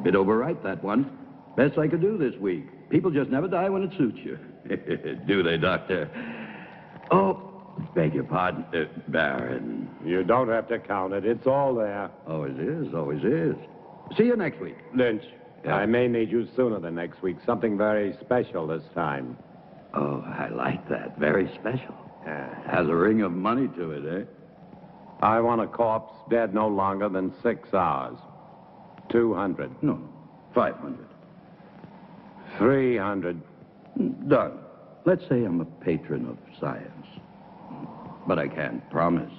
Bit overripe, that one. Best I could do this week. People just never die when it suits you. Do they, Doctor? Oh, beg your pardon, Baron. You don't have to count it. It's all there. Always is, always is. See you next week. Lynch, Yeah. I may need you sooner than next week. Something very special this time. Oh, I like that. Very special. Has a ring of money to it, eh? I want a corpse dead no longer than 6 hours. 200. No, 500. 300. Done. Let's say I'm a patron of science. But I can't promise.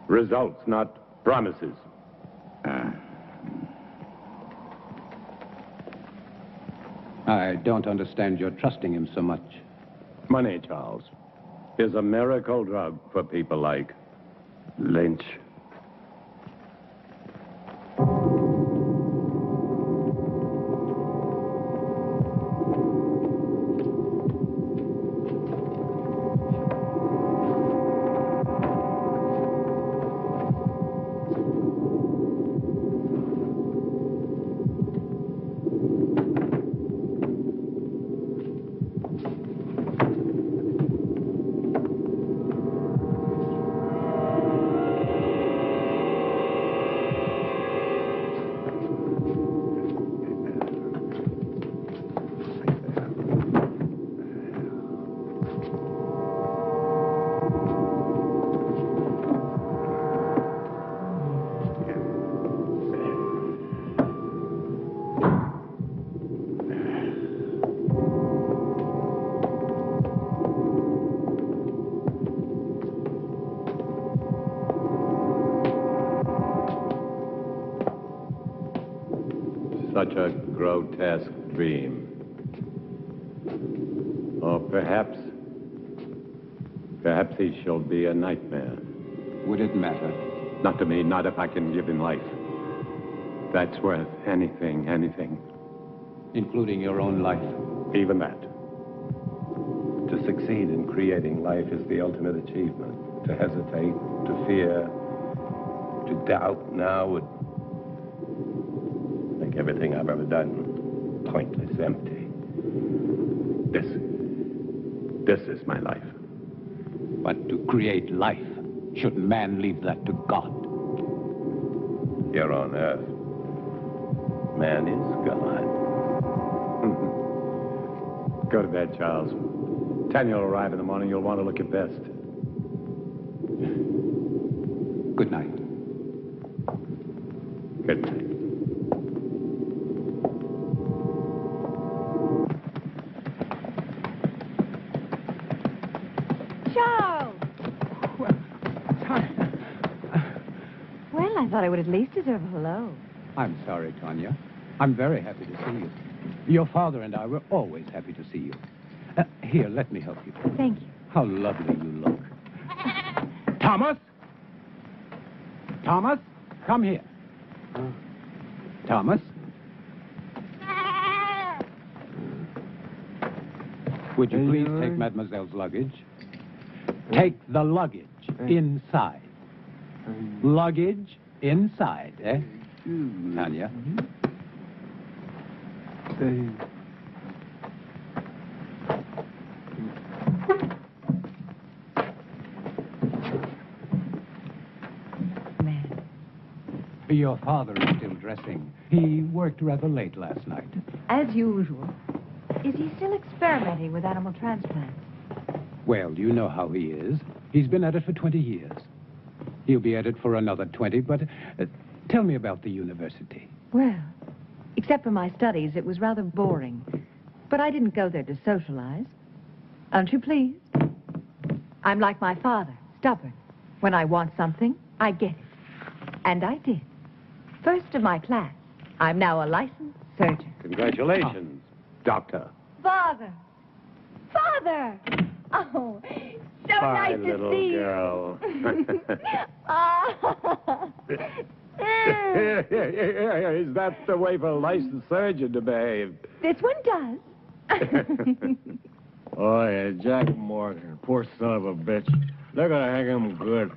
Results, not promises. I don't understand your trusting him so much. Money, Charles, is a miracle drug for people like Lynch. Such a grotesque dream. Or perhaps he shall be a nightmare. Would it matter? Not to me, not if I can give him life. That's worth anything, anything. Including your own life? Even that. To succeed in creating life is the ultimate achievement. To hesitate, to fear, to doubt now would make everything I've ever done pointless, empty. This is my life. But to create life, should man leave that to God? Here on earth, man is God. Go to bed, Charles. 10 you'll arrive in the morning. You'll want to look your best. Good night. Good night. Charles! Well, I thought I would at least deserve a hello. I'm sorry, Tanya. I'm very happy to see you. Your father and I were always happy to see you. Here, let me help you. Thank you. How lovely you look. Thomas? Thomas, come here. Thomas? Would you please take Mademoiselle's luggage? Take the luggage inside. Luggage inside, eh? Tanya? Your father is still dressing. He worked rather late last night. As usual. Is he still experimenting with animal transplants? Well, you know how he is. He's been at it for 20 years. He'll be at it for another 20, but tell me about the university. Well, except for my studies, it was rather boring. But I didn't go there to socialize. Aren't you pleased? I'm like my father, stubborn. When I want something, I get it. And I did. First of my class. I'm now a licensed surgeon. Congratulations, Doctor. Father! Father! Oh, so Hi, nice to little see girl. you. Oh. Is that the way for a licensed surgeon to behave? This one does. Oh, yeah, Jack Morgan. Poor son of a bitch. They're gonna hang him good.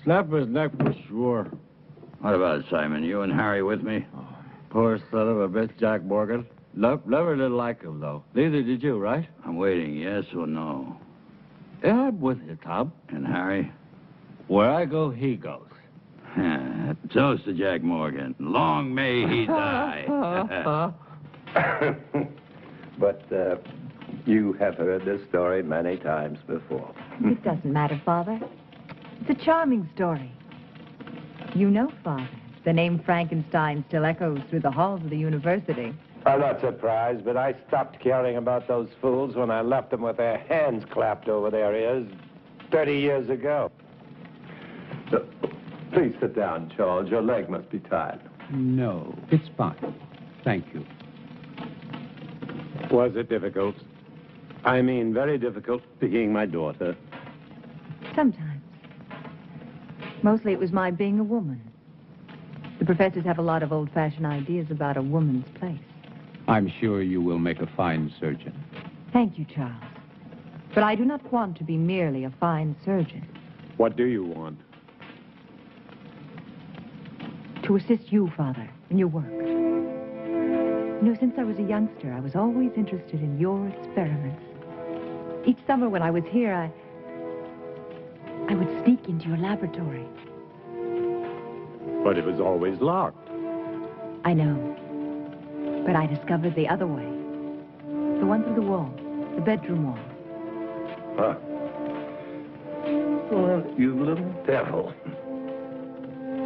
Snap his neck for sure. What about it, Simon? You and Harry with me? Poor son of a bitch, Jack Morgan. Never did like him, though. Neither did you, right? I'm waiting, yes or no. Yeah, I'm with you, Tom. And Harry? Where I go, he goes. Toast to Jack Morgan. Long may he die. But you have heard this story many times before. It doesn't matter, Father. It's a charming story. You know, Father, the name Frankenstein still echoes through the halls of the university. I'm not surprised, but I stopped caring about those fools when I left them with their hands clapped over their ears 30 years ago. Please sit down, Charles. Your leg must be tired. No, it's fine. Thank you. Was it difficult? I mean, very difficult being my daughter. Sometimes. Mostly it was my being a woman. The professors have a lot of old-fashioned ideas about a woman's place. I'm sure you will make a fine surgeon. Thank you, Charles. But I do not want to be merely a fine surgeon. What do you want? To assist you, Father, in your work. You know, since I was a youngster, I was always interested in your experiments. Each summer when I was here, I would sneak into your laboratory. But it was always locked. I know. But I discovered the other way. The one through the wall, the bedroom wall. Huh. Well, you little devil.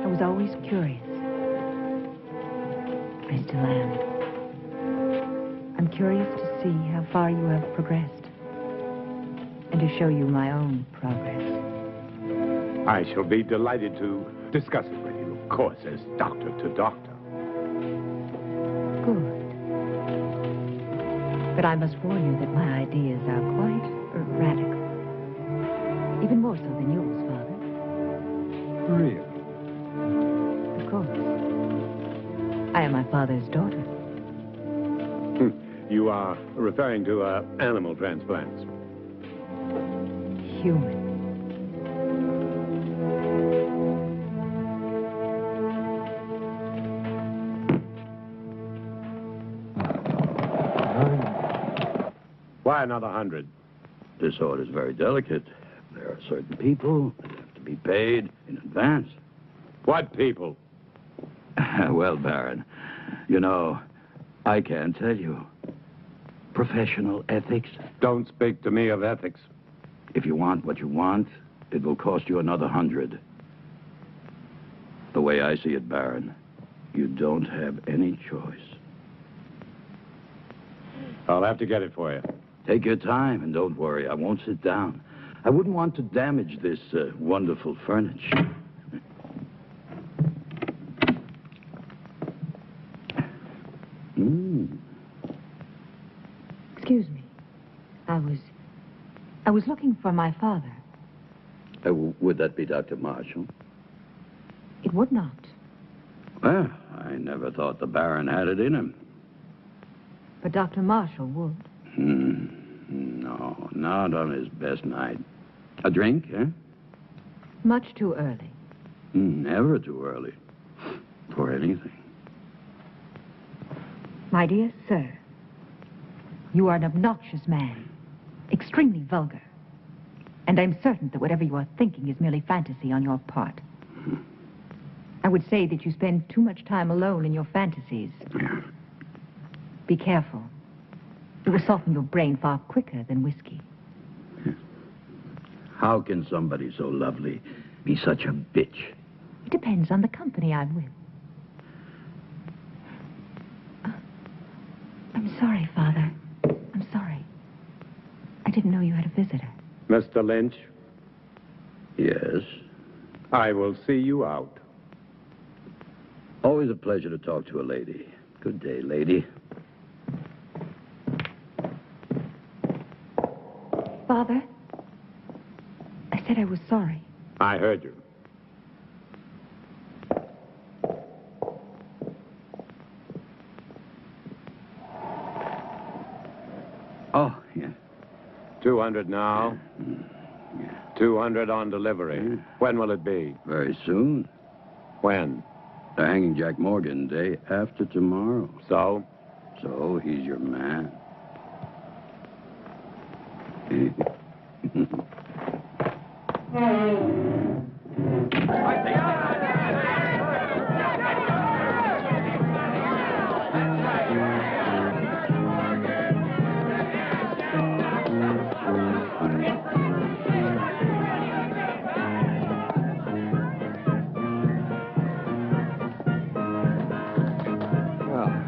I was always curious. I still am. I'm curious to see how far you have progressed. And to show you my own progress. I shall be delighted to discuss it with you, of course, as doctor to doctor. Good. But I must warn you that my ideas are quite radical. Even more so than yours, Father. Really? Of course. I am my father's daughter. You are referring to animal transplants. Human. Why another 100? This order's very delicate. There are certain people that have to be paid in advance. What people? Well, Baron, you know, I can't tell you. Professional ethics. Don't speak to me of ethics. If you want what you want, it will cost you another 100. The way I see it, Baron, you don't have any choice. I'll have to get it for you. Take your time and don't worry. I won't sit down. I wouldn't want to damage this wonderful furniture. Excuse me. I was looking for my father. Would that be Dr. Marshall? It would not. Well, I never thought the Baron had it in him. But Dr. Marshall would. No, not on his best night. A drink, eh? Much too early. Never too early. For anything. My dear sir, you are an obnoxious man. Extremely vulgar. And I'm certain that whatever you are thinking is merely fantasy on your part. I would say that you spend too much time alone in your fantasies. Be careful. It will soften your brain far quicker than whiskey. How can somebody so lovely be such a bitch? It depends on the company I'm with. I'm sorry, Father. I'm sorry. I didn't know you had a visitor. Mr. Lynch, Yes. I will see you out. Always a pleasure to talk to a lady. Good day, lady. Father, I said I was sorry. I heard you. Oh, yeah. 200 now. 200 on delivery. When will it be? Very soon. When? They're hanging Jack Morgan day after tomorrow. So? So he's your man.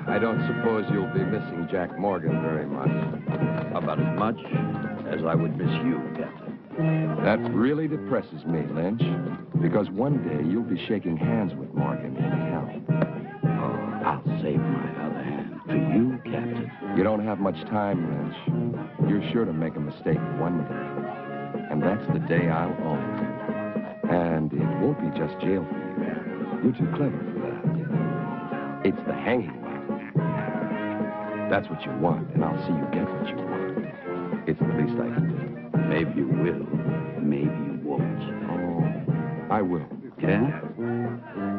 I don't suppose you'll be missing Jack Morgan very much. About as much as I would miss you, Captain. That really depresses me, Lynch, because one day you'll be shaking hands with Morgan in hell. Oh, I'll save my other hand for you, Captain. You don't have much time, Lynch. You're sure to make a mistake one day. And that's the day I'll own it. And it won't be just jail for you. You're too clever for that. It's the hanging. That's what you want, and I'll see you get what you want. It's the least I can do. Maybe you will, maybe you won't. Oh, I will. Yeah?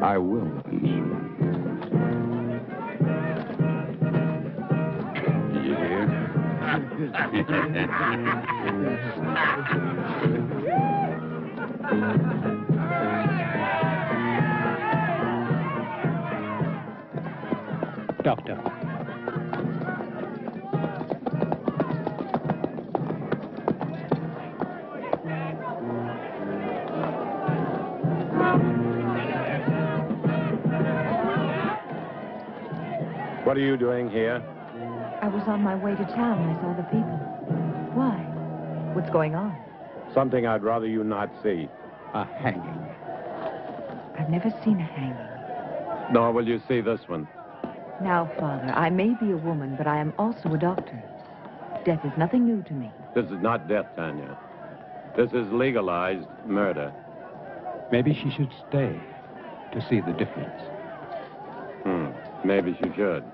I will. Did you hear? Doctor. What are you doing here? I was on my way to town. I saw the people. Why? What's going on? Something I'd rather you not see. A hanging. I've never seen a hanging. Nor will you see this one. Now, Father, I may be a woman, but I am also a doctor. Death is nothing new to me. This is not death, Tanya. This is legalized murder. Maybe she should stay to see the difference. Maybe she should.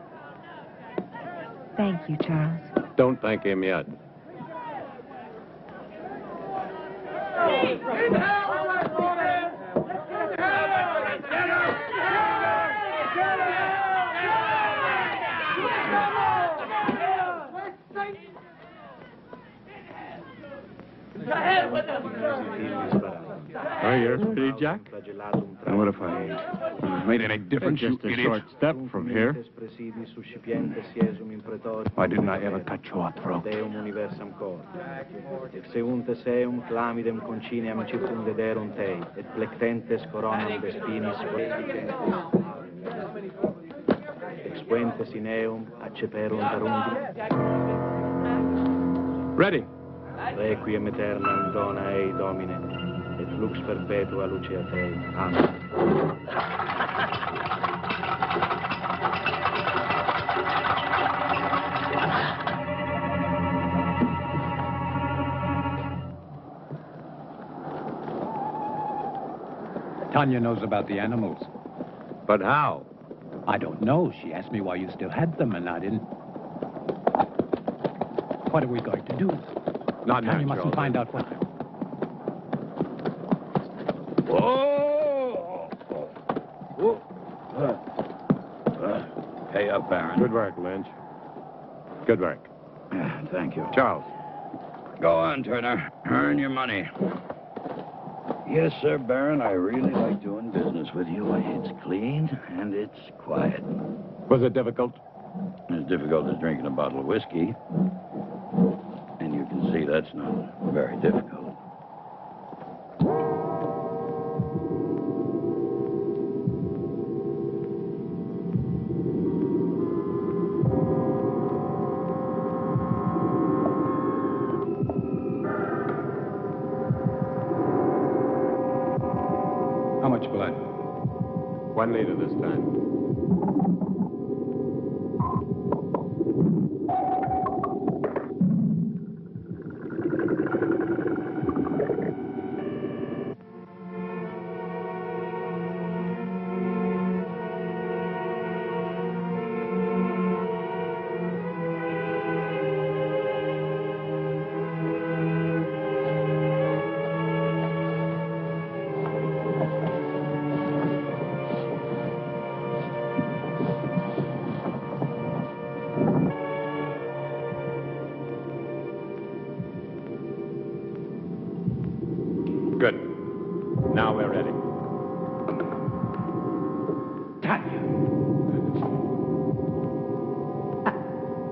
Thank you, Charles. Don't thank him yet. Oh, you're pretty, Jack? And what if I made any difference, Just you a idiot? short step from here. Why didn't I ever cut your throat? Deum universam cor. Et seunte seum clamidem conciniam circumdederum tei, et plectentes coronam de spinis expuentes in eum acceperum tarundi. Ready. Requiem aeternam dona ei, Domine, et lux perpetua lucia tei. Amen. Tanya knows about the animals. But how? I don't know. She asked me why you still had them, and I didn't. What are we going to do? Not Tanya natural. mustn't find out what... Whoa! Pay up, Baron. Good work, Lynch. Good work. Thank you. Charles. Go on, Turner. Earn your money. Yes, sir, Baron. I really like doing business with you. It's clean and it's quiet. Was it difficult? As difficult as drinking a bottle of whiskey. And you can see that's not very difficult. How much blood? 1 liter this time.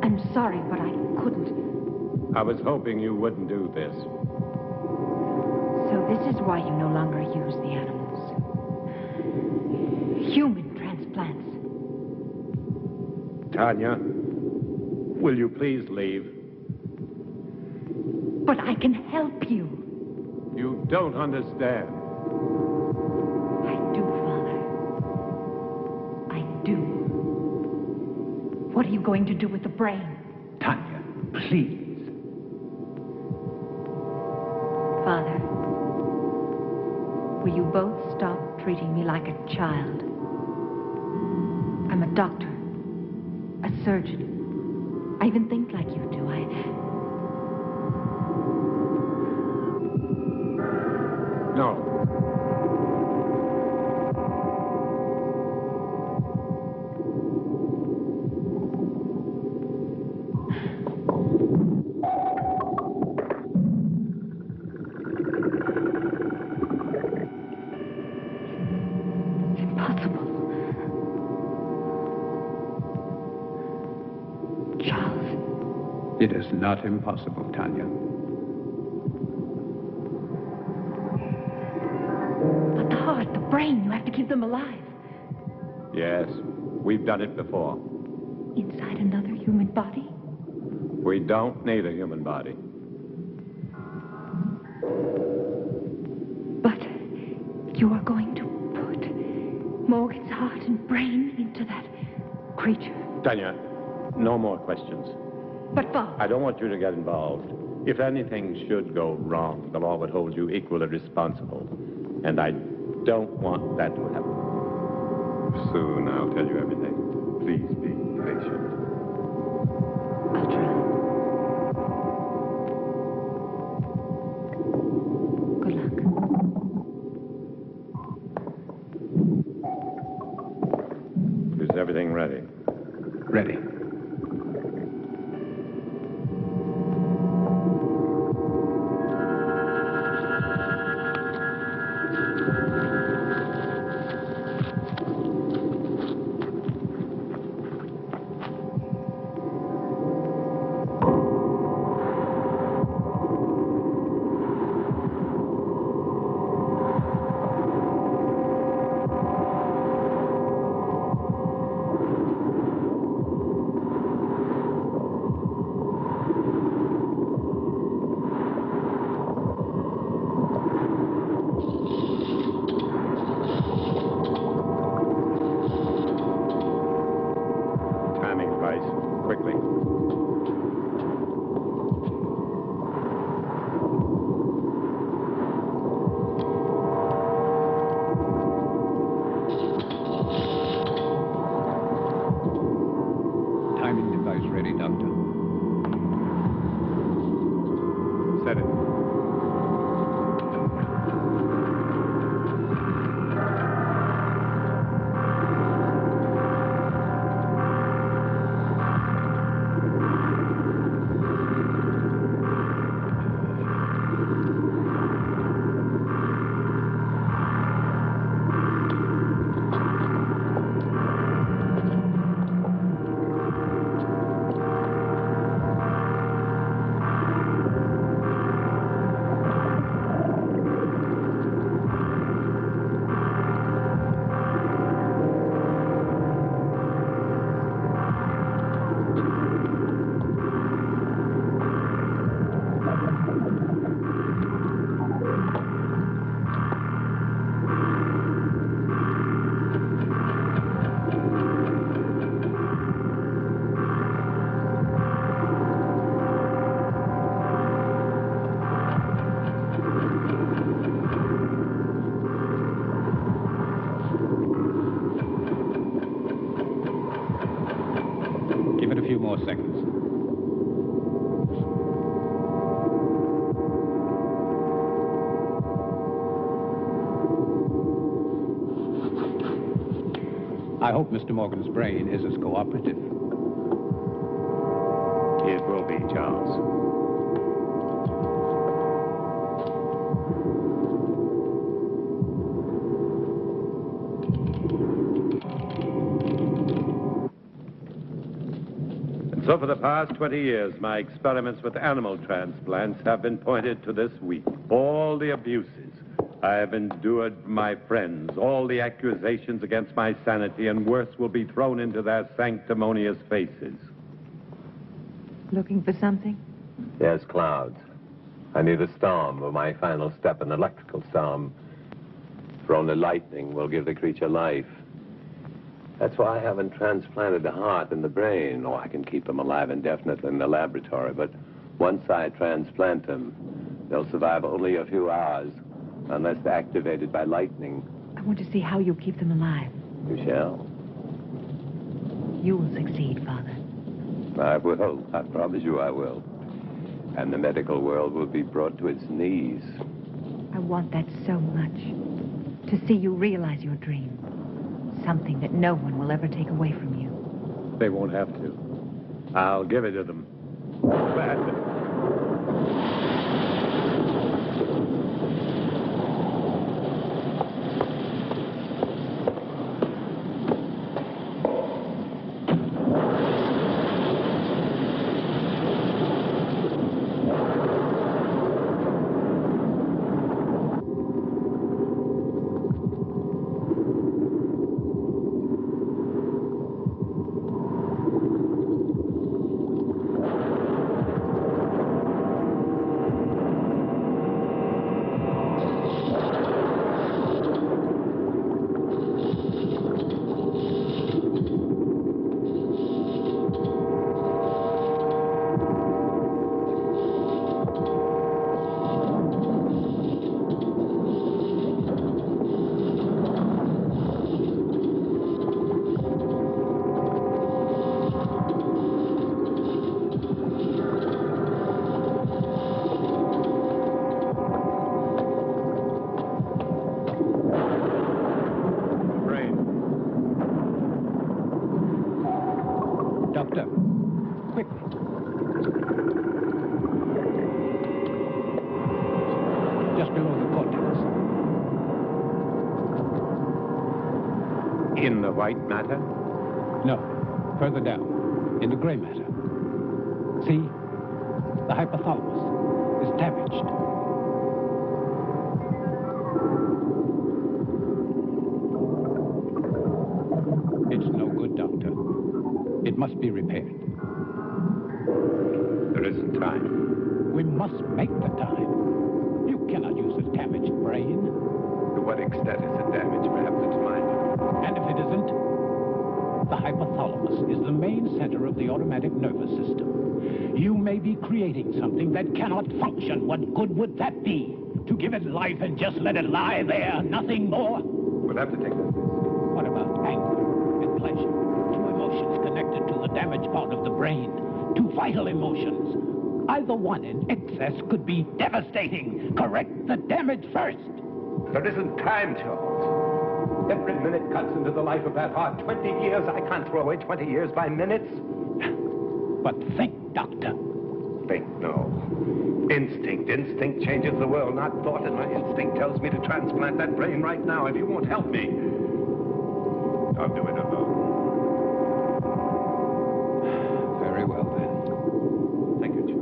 I'm sorry, but I couldn't. I was hoping you wouldn't do this. So this is why you no longer use the animals. Human transplants. Tanya, will you please leave? But I can help you. You don't understand. I do, Father. I do. What are you going to do with the brain? Tanya, please. Father, will you both stop treating me like a child? I'm a doctor, a surgeon. I even think like you do. No. It's impossible. Charles. It is not impossible, Tanya. But the heart, the brain, you have to keep them alive. Yes, we've done it before. Inside another human body? We don't need a human body. But you are going to put Morgan's heart and brain into that creature. Tanya, no more questions. But Bob, I don't want you to get involved. If anything should go wrong, the law would hold you equally responsible. And I don't want that to happen. Soon I'll tell you everything. Please be patient. I'll try. Good luck. Is everything ready? Ready. Timing device, quickly. Timing device ready, Doctor. Set it. Give it a few more seconds. I hope Mr. Morgan's brain is as cooperative. It will be, Charles. And so for the past 20 years, my experiments with animal transplants have been pointed to this week. All the abuses I have endured from my friends, all the accusations against my sanity, and worse, will be thrown into their sanctimonious faces. Looking for something? Yes, clouds. I need a storm for my final step, an electrical storm. For only lightning will give the creature life. That's why I haven't transplanted the heart and the brain. Oh, I can keep them alive indefinitely in the laboratory, but once I transplant them, they'll survive only a few hours, unless they're activated by lightning. I want to see how you keep them alive. You shall. You will succeed, Father. I will. I promise you I will. And the medical world will be brought to its knees. I want that so much. To see you realize your dream. Something that no one will ever take away from you. They won't have to. I'll give it to them. Gladly. Doctor, quickly. Just below the cortex. In the white matter? No, further down, in the gray matter. See? The hypothalamus is damaged. It's no good, Doctor. It must be repaired. There isn't time. We must make the time. You cannot use a damaged brain. To what extent is it damaged? Perhaps it's mine. And if it isn't, the hypothalamus is the main center of the automatic nervous system. You may be creating something that cannot function. What good would that be? To give it life and just let it lie there, nothing more? We'll have to take this. What about anger and pleasure? Two emotions connected to the damaged part of the brain. Two vital emotions. Either one in excess could be devastating. Correct the damage first. There isn't time, Charles. Every minute cuts into the life of that heart. 20 years. I can't throw away 20 years by minutes. But think, Doctor. Think, no. Instinct. Instinct changes the world, not thought. And my instinct tells me to transplant that brain right now. If you won't help me, I'll do it alone. Very well, then. Thank you, Charles.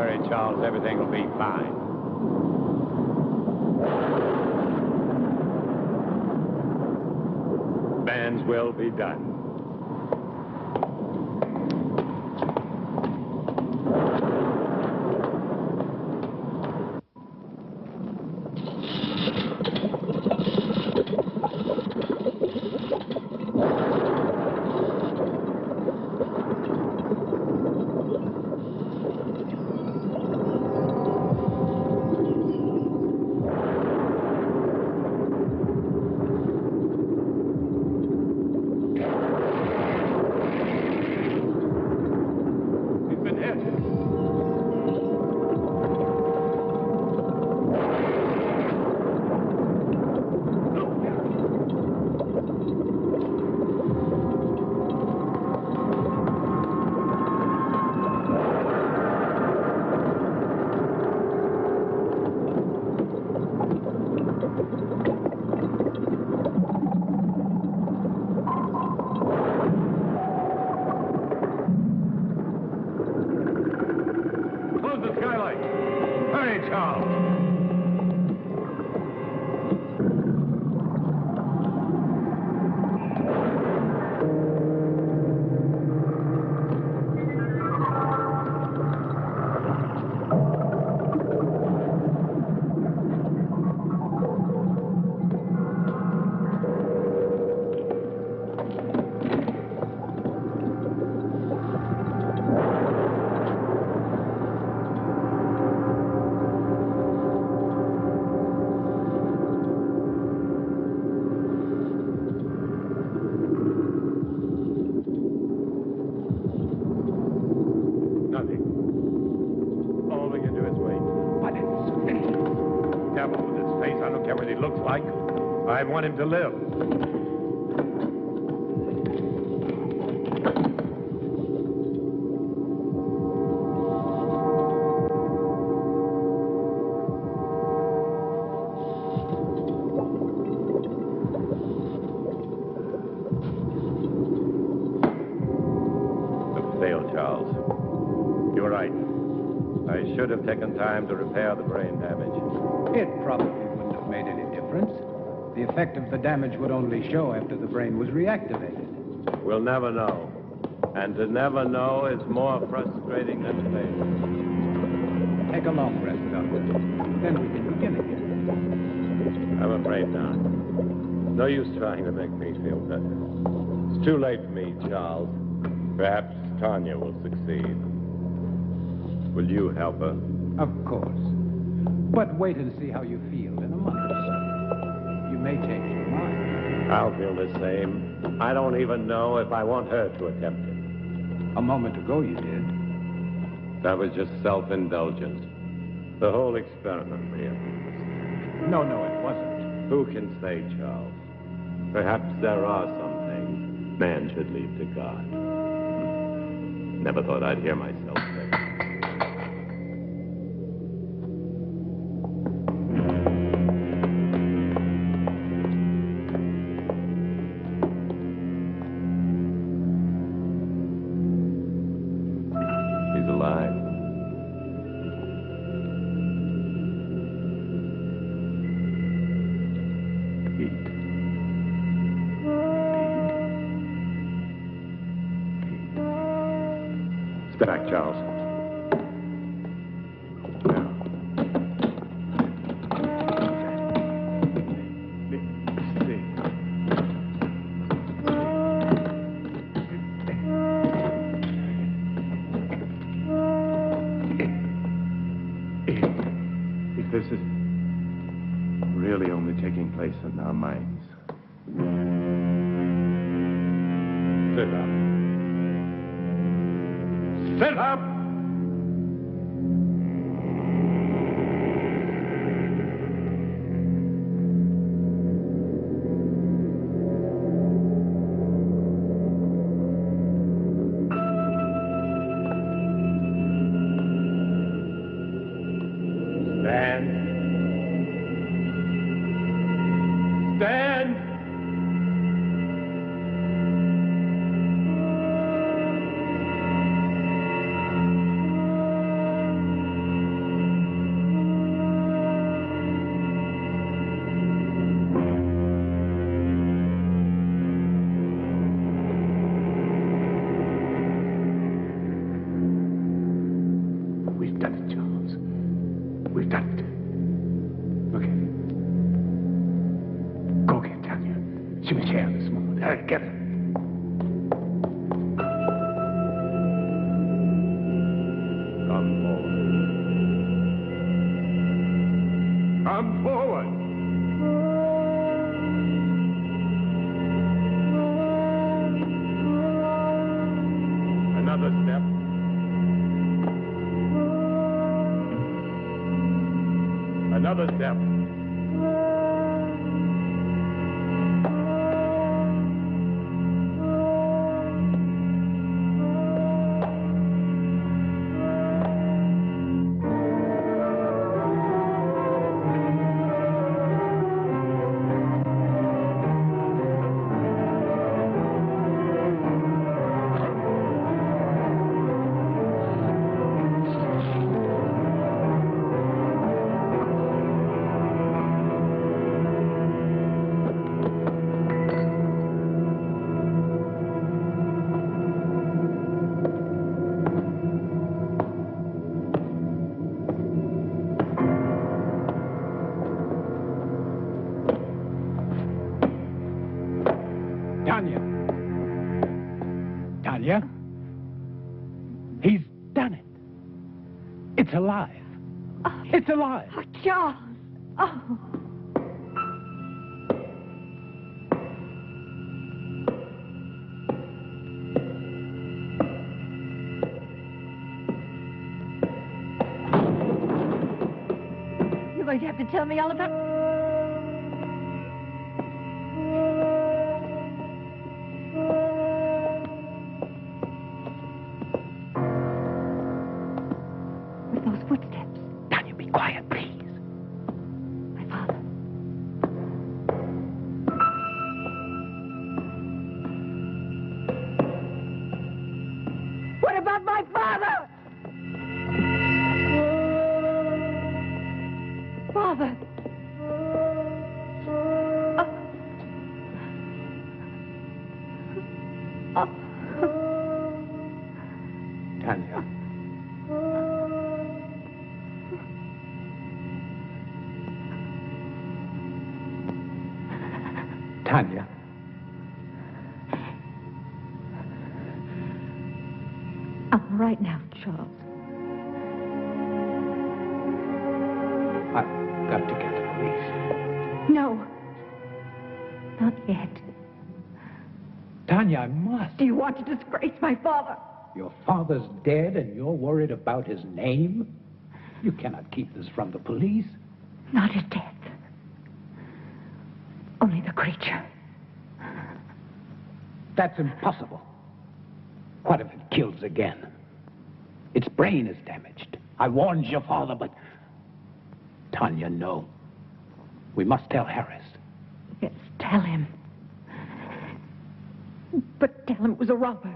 worry, Charles. Everything will be fine. Man's will be done. I want him to live. It failed, Charles. You're right. I should have taken time to repair the brain damage. It probably wouldn't have made any difference. The effect of the damage would only show after the brain was reactivated. We'll never know. And to never know is more frustrating than failure. Take a long rest, Doctor. Then we can begin again. I'm afraid not. No use trying to make me feel better. It's too late for me, Charles. Perhaps Tanya will succeed. Will you help her? Of course. But wait and see how you feel in a month or so. You may change your mind. I'll feel the same. I don't even know if I want her to attempt it. A moment ago you did. That was just self-indulgence. The whole experiment, really. No, it wasn't. Who can say, Charles? Perhaps there are some things man should leave to God. Never thought I'd hear myself say. Step back, Charles. If this is really only taking place in our minds. Sit up. Sit up! Stand. Stand! Another step. Tanya? He's done it. It's alive. Oh, It's alive. oh, Charles. Oh. You're going to have to tell me all about... Those footsteps. Tanya, be quiet, please. My father. What about my father? Father. Tanya. Tanya. I'm all right now, Charles. I've got to get the police. No. Not yet. Tanya, I must. Do you want to disgrace my father? Your father's dead and you're worried about his name? You cannot keep this from the police. Not his death. Only the creature. That's impossible. What if it kills again? Its brain is damaged. I warned your father, but... Tanya, no. We must tell Harris. Yes, tell him. But tell him it was a robber.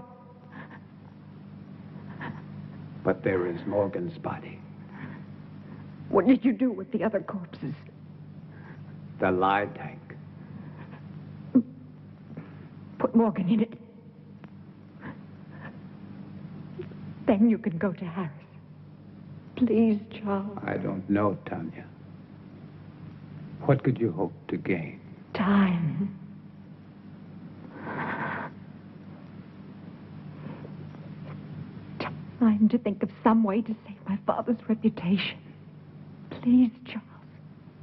But there is Morgan's body. What did you do with the other corpses? The lie tank. Put Morgan in it. Then you can go to Harris. Please, Charles. I don't know, Tanya. What could you hope to gain? Time. Time to think of some way to save my father's reputation. Please, Charles.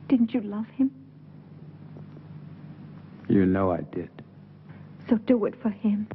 Didn't you love him? You know I did. So do it for him.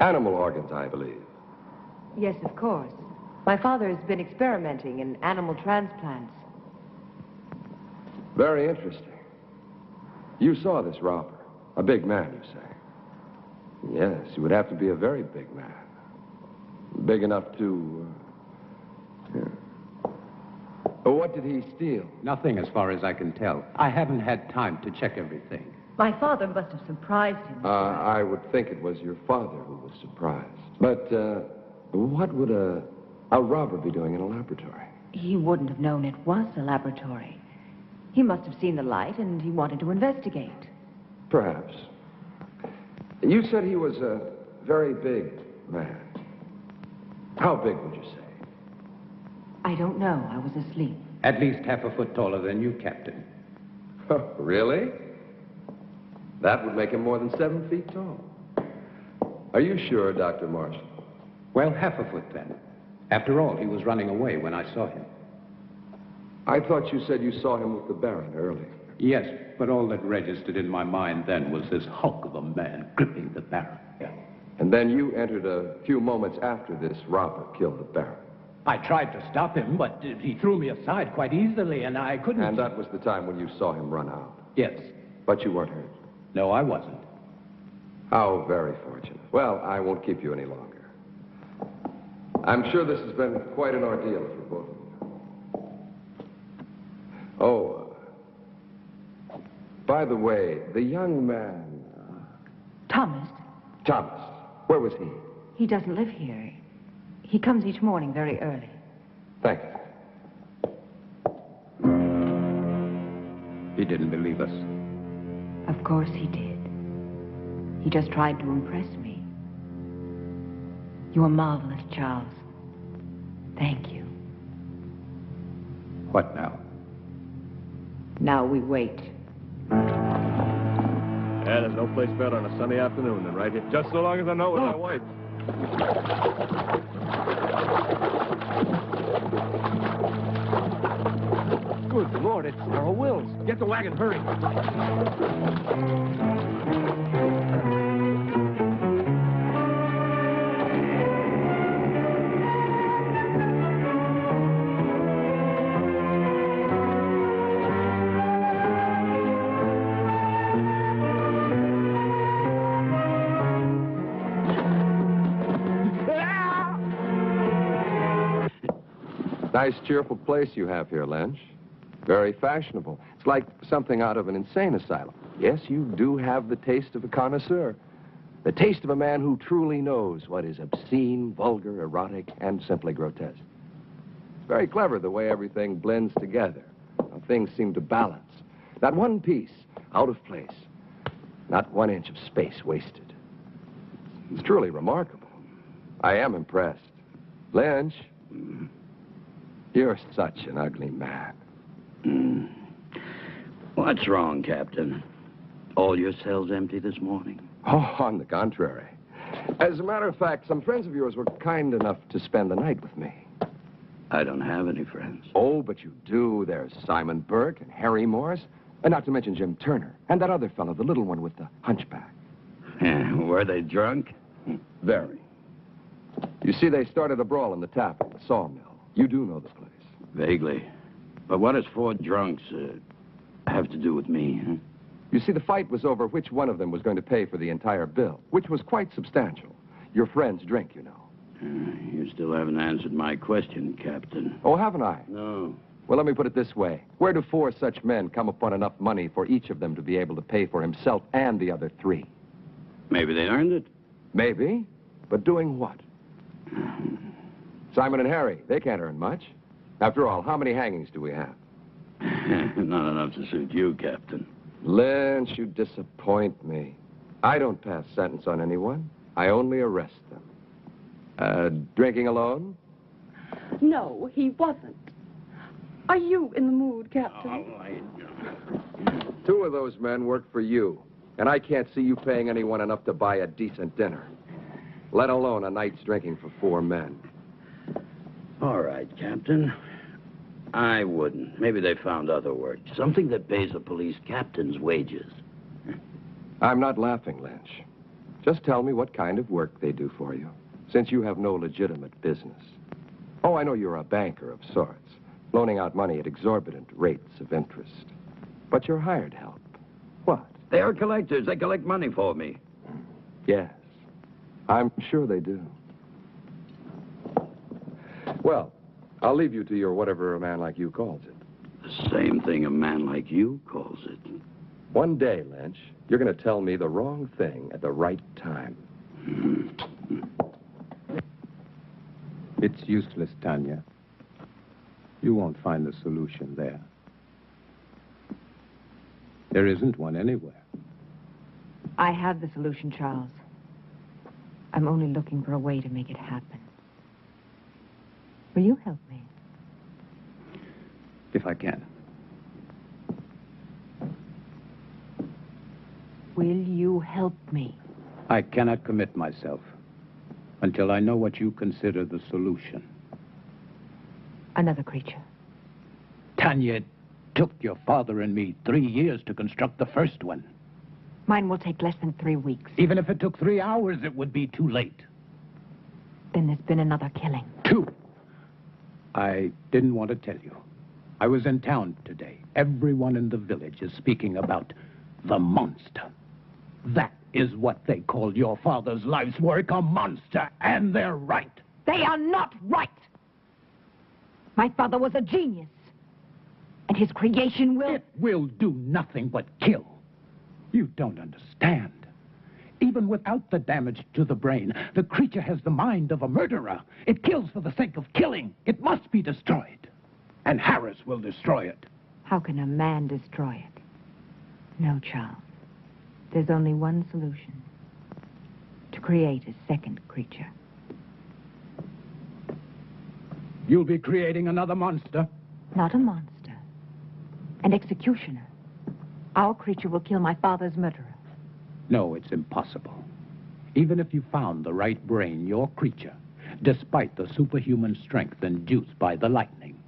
Animal organs, I believe. Yes, of course. My father has been experimenting in animal transplants. Very interesting. You saw this robber. A big man, you say? Yes, he would have to be a very big man. Big enough to... But what did he steal? Nothing as far as I can tell. I haven't had time to check everything. My father must have surprised him. I would think it was your father who was surprised. But what would a a robber be doing in a laboratory? He wouldn't have known it was a laboratory. He must have seen the light and he wanted to investigate. Perhaps. You said he was a very big man. How big would you say? I don't know. I was asleep. At least half a foot taller than you, Captain. Oh, really? That would make him more than 7 feet tall. Are you sure, Dr. Marshall? Well, half a foot then. After all, he was running away when I saw him. I thought you said you saw him with the Baron earlier. Yes, but all that registered in my mind then was this hulk of a man gripping the Baron. And then you entered a few moments after this robber killed the Baron. I tried to stop him, but he threw me aside quite easily, and I couldn't... And that was the time when you saw him run out? Yes. But you weren't hurt? No, I wasn't. How very fortunate. Well, I won't keep you any longer. I'm sure this has been quite an ordeal for both of you. Oh, by the way, the young man... Thomas? Thomas. Where was he? He doesn't live here. He comes each morning very early. Thank you. He didn't believe us. Of course he did. He just tried to impress me. You were marvelous, Charles. Thank you. What now? Now we wait. Yeah, there's no place better on a sunny afternoon than right here. Just so long as I know with my wife. Good Lord, it's Earl Wills. Get the wagon, hurry. Nice, cheerful place you have here, Lynch. Very fashionable. It's like something out of an insane asylum. Yes, you do have the taste of a connoisseur. The taste of a man who truly knows what is obscene, vulgar, erotic, and simply grotesque. It's very clever the way everything blends together. How things seem to balance. Not one piece out of place. Not 1 inch of space wasted. It's truly remarkable. I am impressed. Lynch, you're such an ugly man. What's wrong, Captain? All your cells empty this morning? Oh, on the contrary. As a matter of fact, some friends of yours were kind enough to spend the night with me. I don't have any friends. Oh, but you do. There's Simon Burke and Harry Morris, and not to mention Jim Turner, and that other fellow, the little one with the hunchback. Were they drunk? Very. You see, they started a brawl in the tap at the sawmill. You do know the place. Vaguely. But what does 4 drunks have to do with me, huh? You see, the fight was over which one of them was going to pay for the entire bill, which was quite substantial. Your friend's drink, you know. You still haven't answered my question, Captain. Oh, haven't I? No. Well, let me put it this way. Where do 4 such men come upon enough money for each of them to be able to pay for himself and the other 3? Maybe they earned it. Maybe. But doing what? Simon and Harry, they can't earn much. After all, how many hangings do we have? Not enough to suit you, Captain. Lynch, you disappoint me. I don't pass sentence on anyone. I only arrest them. Drinking alone? No, he wasn't. Are you in the mood, Captain? 2 of those men work for you, and I can't see you paying anyone enough to buy a decent dinner, let alone a night's drinking for 4 men. All right, Captain. I wouldn't. Maybe they found other work. Something that pays a police captain's wages. I'm not laughing, Lynch. Just tell me what kind of work they do for you, since you have no legitimate business. Oh, I know you're a banker of sorts, loaning out money at exorbitant rates of interest. But you're hired help. What? They are collectors. They collect money for me. Yes, I'm sure they do. Well, I'll leave you to your whatever a man like you calls it. The same thing a man like you calls it. One day, Lynch, you're going to tell me the wrong thing at the right time. It's useless, Tanya. You won't find the solution there. There isn't one anywhere. I have the solution, Charles. I'm only looking for a way to make it happen. Will you help me? If I can. Will you help me? I cannot commit myself until I know what you consider the solution. Another creature. Tanya, it took your father and me 3 years to construct the first one. Mine will take less than 3 weeks. Even if it took 3 hours, it would be too late. Then there's been another killing. 2. I didn't want to tell you. I was in town today. Everyone in the village is speaking about the monster. That is what they call your father's life's work, a monster, and they're right. They are not right! My father was a genius. And his creation will... It will do nothing but kill. You don't understand. Even without the damage to the brain, the creature has the mind of a murderer. It kills for the sake of killing. It must be destroyed. And Harris will destroy it. How can a man destroy it? No, Charles. There's only one solution. To create a second creature. You'll be creating another monster? Not a monster. An executioner. Our creature will kill my father's murderer. No, it's impossible. Even if you found the right brain, your creature, despite the superhuman strength induced by the lightning,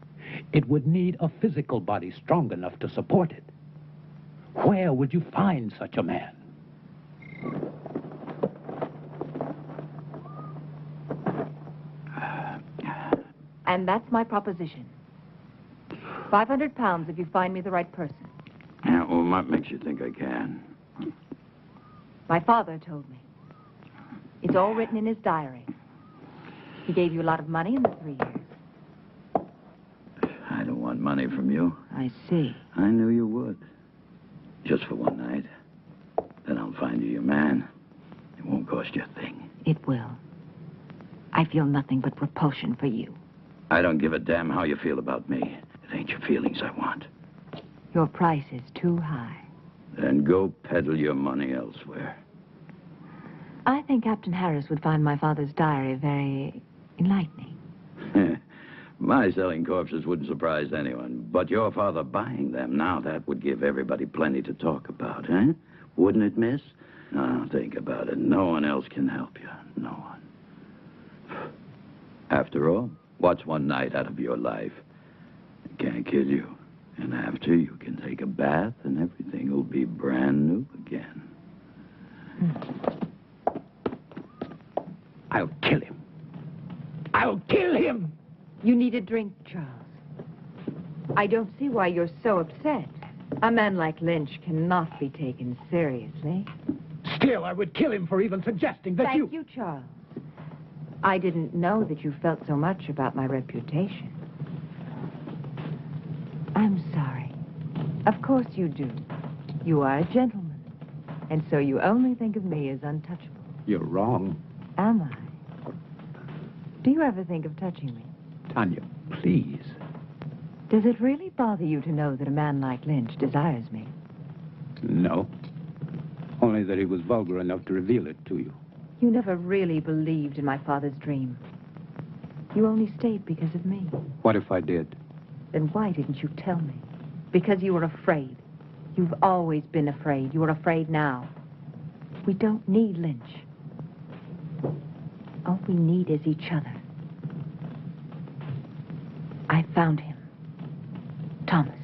it would need a physical body strong enough to support it. Where would you find such a man? And that's my proposition. 500 pounds if you find me the right person. Yeah, well, what makes you think I can? My father told me. It's all written in his diary. He gave you a lot of money in the 3 years. I don't want money from you. I see. I knew you would. Just for one night. Then I'll find you your man. It won't cost you a thing. It will. I feel nothing but repulsion for you. I don't give a damn how you feel about me. It ain't your feelings I want. Your price is too high. Then go peddle your money elsewhere. I think Captain Harris would find my father's diary very enlightening. My selling corpses wouldn't surprise anyone. But your father buying them, now that would give everybody plenty to talk about, eh? Wouldn't it, miss? Now, think about it. No one else can help you. No one. After all, what's one night out of your life? It can't kill you. And after, you can take a bath and everything will be brand new again. I'll kill him. I'll kill him! You need a drink, Charles. I don't see why you're so upset. A man like Lynch cannot be taken seriously. Still, I would kill him for even suggesting that Thank you, Charles. I didn't know that you felt so much about my reputation. I'm sorry. Of course you do. You are a gentleman. And so you only think of me as untouchable. You're wrong. Am I? Do you ever think of touching me? Tanya, please. Does it really bother you to know that a man like Lynch desires me? No. Only that he was vulgar enough to reveal it to you. You never really believed in my father's dream. You only stayed because of me. What if I did? Then why didn't you tell me? Because you were afraid. You've always been afraid. You are afraid now. We don't need Lynch. All we need is each other. I found him. Thomas.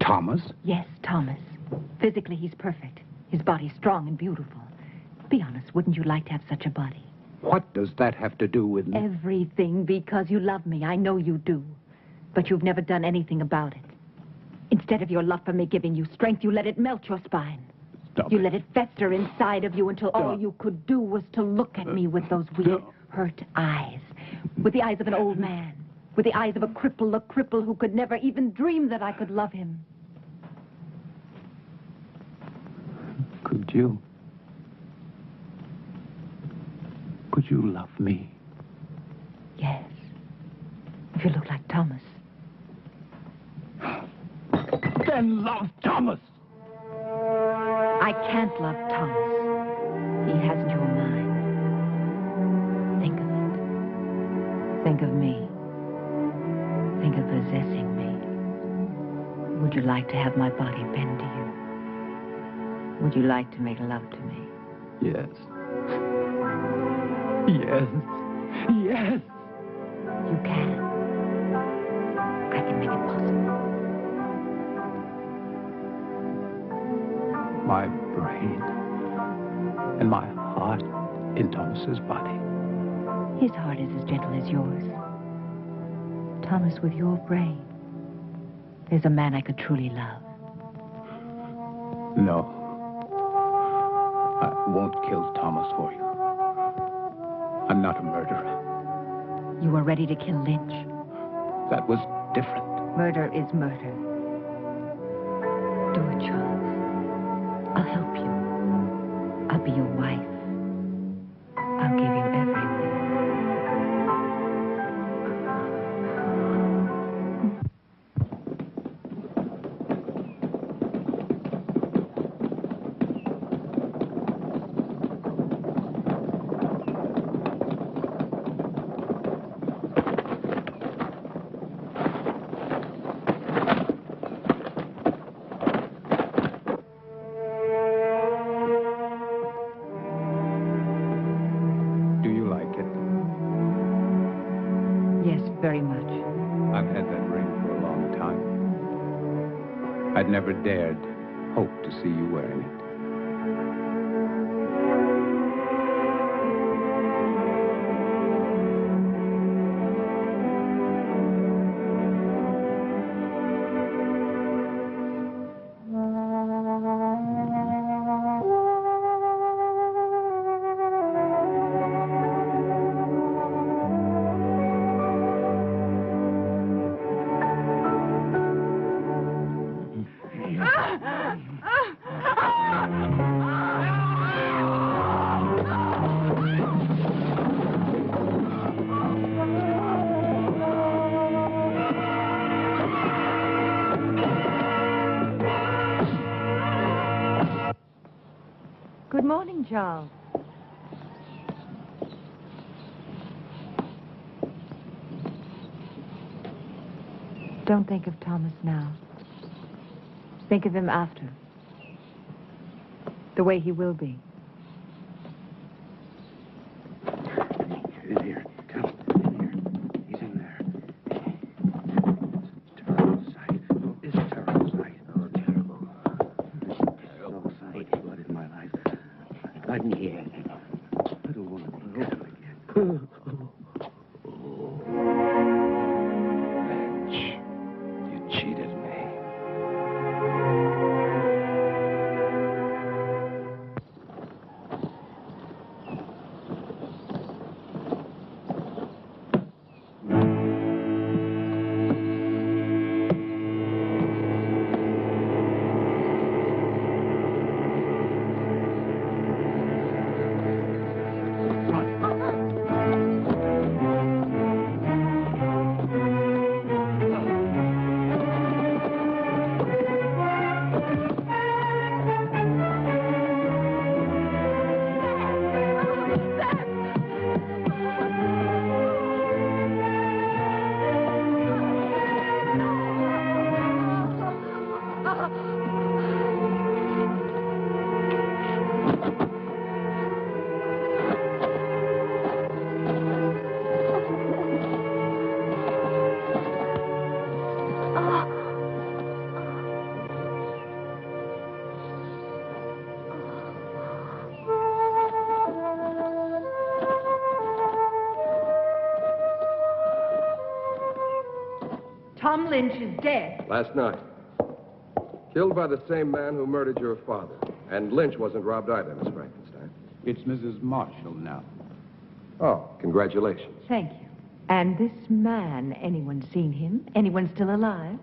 Thomas? Yes, Thomas. Physically, he's perfect. His body's strong and beautiful. Be honest, wouldn't you like to have such a body? What does that have to do with me? Everything, because you love me. I know you do. But you've never done anything about it. Instead of your love for me giving you strength, you let it melt your spine. Stop You it. let it fester inside of you until all you could do was to look at me with those weird, hurt eyes. With the eyes of an old man. With the eyes of a cripple who could never even dream that I could love him. Could you? Could you love me? Yes. If you look like Thomas. Then love Thomas. I can't love Thomas. He hasn't your mind. Think of it. Think of me. Think of possessing me. Would you like to have my body bend to you? Would you like to make love to me? Yes. Yes. Yes. You can. I can make it possible. My brain and my heart in Thomas's body. His heart is as gentle as yours. Thomas, with your brain, there's a man I could truly love. No. I won't kill Thomas for you. I'm not a murderer. You were ready to kill Lynch. That was different. Murder is murder. Do it, Charles. I'll help you. I'll be your wife. I'll give you everything. Very much. I've had that ring for a long time. I'd never dared hope to see you wearing it. Good morning, Charles. Don't think of Thomas now. Think of him after. The way he will be. In here. Come. In here. He's in there. It's a terrible sight. Oh, it's a terrible sight. Oh, terrible. Terrible sight. Blood in my life. Blood in here. Little woman. Little again. Lynch, you cheated me. Tom Lynch is dead. Last night. Killed by the same man who murdered your father. And Lynch wasn't robbed either, Miss Frankenstein. It's Mrs. Marshall now. Oh, congratulations. Thank you. And this man, anyone seen him? Anyone still alive?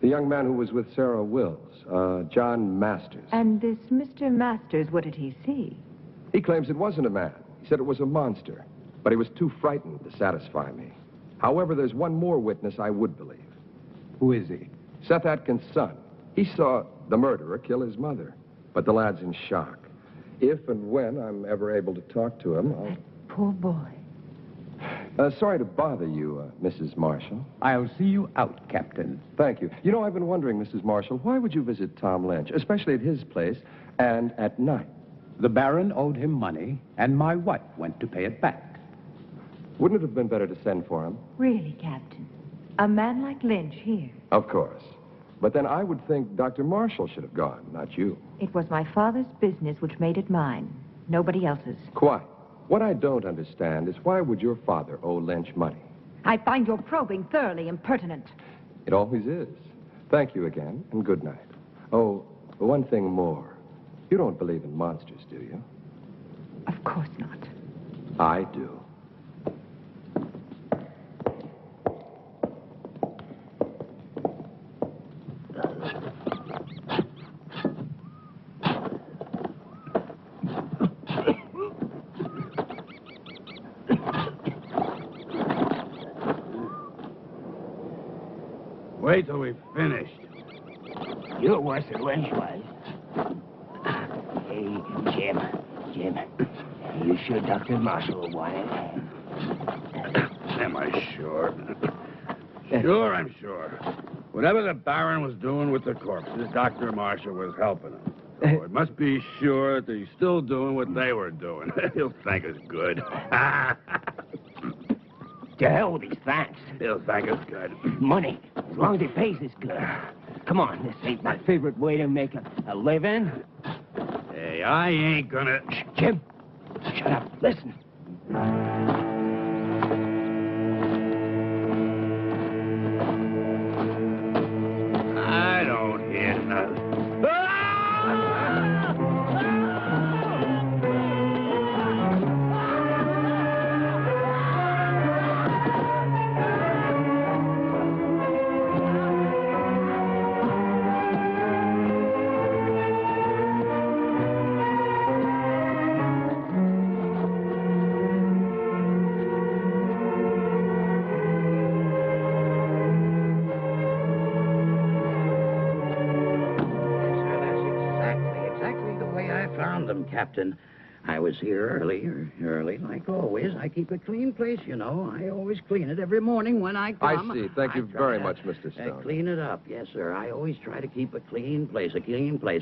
The young man who was with Sarah Wills, John Masters. And this Mr. Masters, what did he see? He claims it wasn't a man. He said it was a monster. but he was too frightened to satisfy me. However, there's one more witness I would believe. Who is he? Seth Atkins' son. He saw the murderer kill his mother, but the lad's in shock. If and when I'm ever able to talk to him, I'll... Poor boy. Sorry to bother you, Mrs. Marshall. I'll see you out, Captain. Thank you. You know, I've been wondering, Mrs. Marshall, why would you visit Tom Lynch, especially at his place, and at night? The Baron owed him money, and my wife went to pay it back. Wouldn't it have been better to send for him? Really, Captain? A man like Lynch here? Of course. But then I would think Dr. Marshall should have gone, not you. It was my father's business which made it mine. Nobody else's. Quite. What I don't understand is why would your father owe Lynch money? I find your probing thoroughly impertinent. It always is. Thank you again, and good night. Oh, one thing more. You don't believe in monsters, do you? Of course not. I do. Wait till we've finished. You're worse than Lynch was. Hey, Jim, you sure Dr. Marshall will want it? Am I sure? Sure, I'm sure. Whatever the Baron was doing with the corpses, Dr. Marshall was helping him. So it must be sure that he's still doing what they were doing. He'll thank us good. To hell with his thanks. He'll thank us good. Money, as long as he pays us good. Come on, this ain't my favorite way to make a living. Hey, I ain't gonna... Shh, Jim, shut up. Listen. I don't hear nothing. Captain, I was here early, like always. I keep a clean place, you know. I always clean it every morning when I come. I see. Thank you very much, Mr. Stone. Clean it up, yes, sir. I always try to keep a clean place.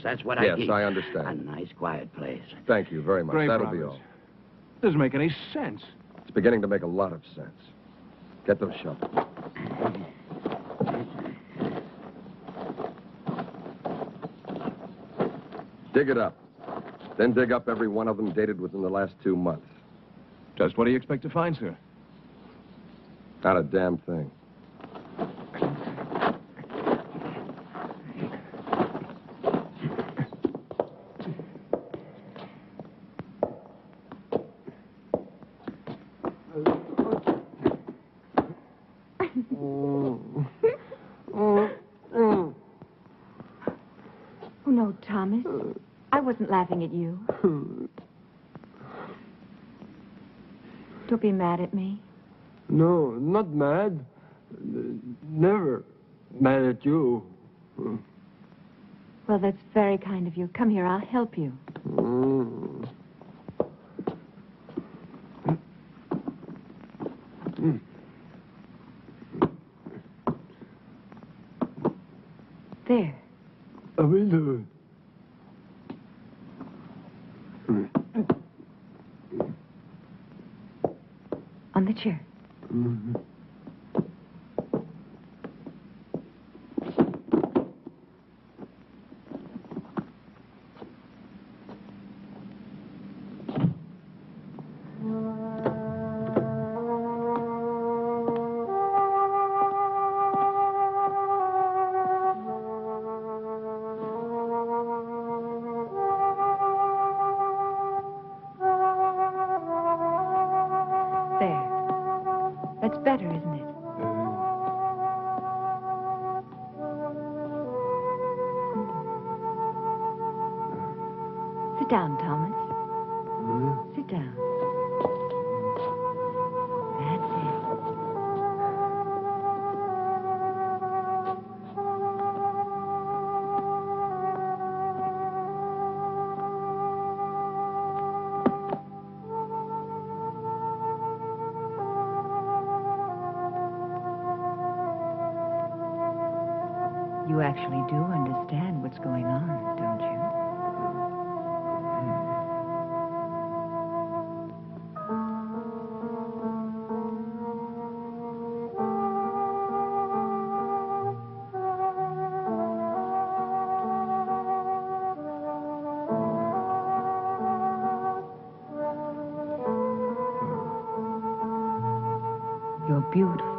That's what I keep. Yes, I understand. A nice, quiet place. Thank you very much. Great That'll progress. be all. Doesn't make any sense. It's beginning to make a lot of sense. Get those shovels. Dig it up. Then dig up every one of them dated within the last 2 months. Just what do you expect to find, sir? Not a damn thing. Oh, no, Thomas. I wasn't laughing at you. Don't be mad at me. No, not mad. Never mad at you. Well, that's very kind of you. Come here, I'll help you. There. I will do it. On the chair. That's better, isn't it? Sit down, Thomas. Sit down. You actually do understand what's going on, don't you? You're beautiful.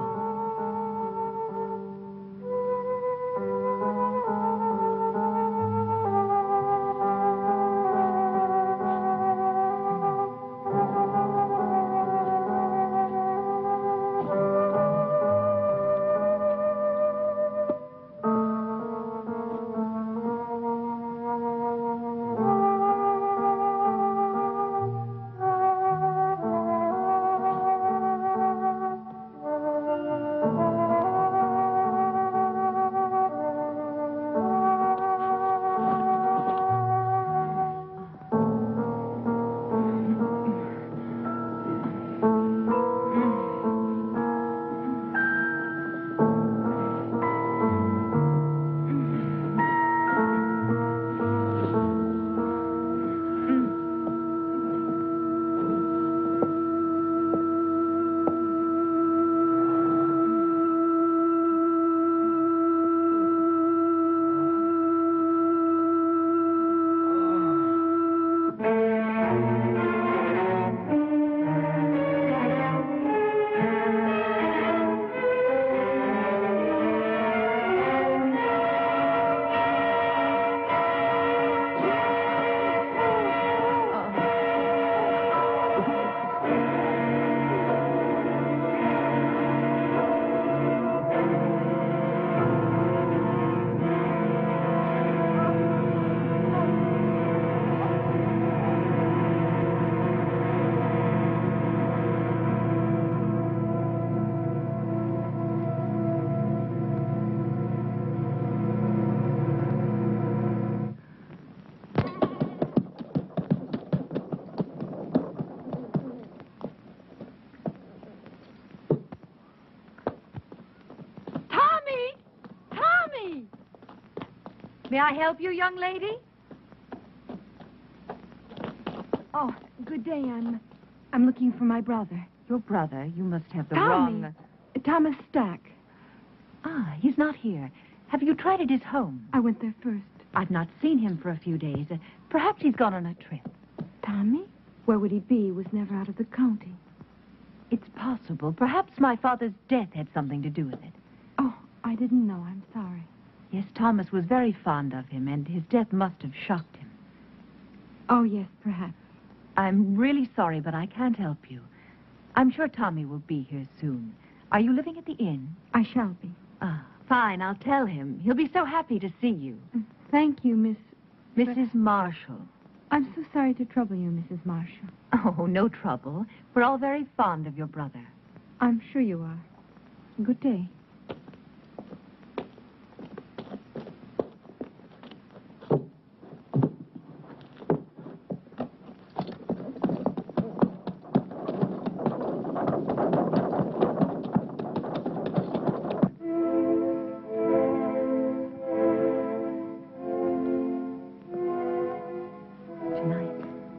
May I help you, young lady? Oh, good day. I'm looking for my brother. Your brother? You must have the Tommy. wrong... Thomas Stack. Ah, he's not here. Have you tried at his home? I went there first. I've not seen him for a few days. Perhaps he's gone on a trip. Tommy? Where would he be? He was never out of the county. It's possible. Perhaps my father's death had something to do with it. Oh, I didn't know. I'm sorry. Yes, Thomas was very fond of him, and his death must have shocked him. Oh, yes, perhaps. I'm really sorry, but I can't help you. I'm sure Tommy will be here soon. Are you living at the inn? I shall be. Ah, fine. I'll tell him. He'll be so happy to see you. Thank you, Mrs. Marshall. I'm so sorry to trouble you, Mrs. Marshall. Oh, no trouble. We're all very fond of your brother. I'm sure you are. Good day.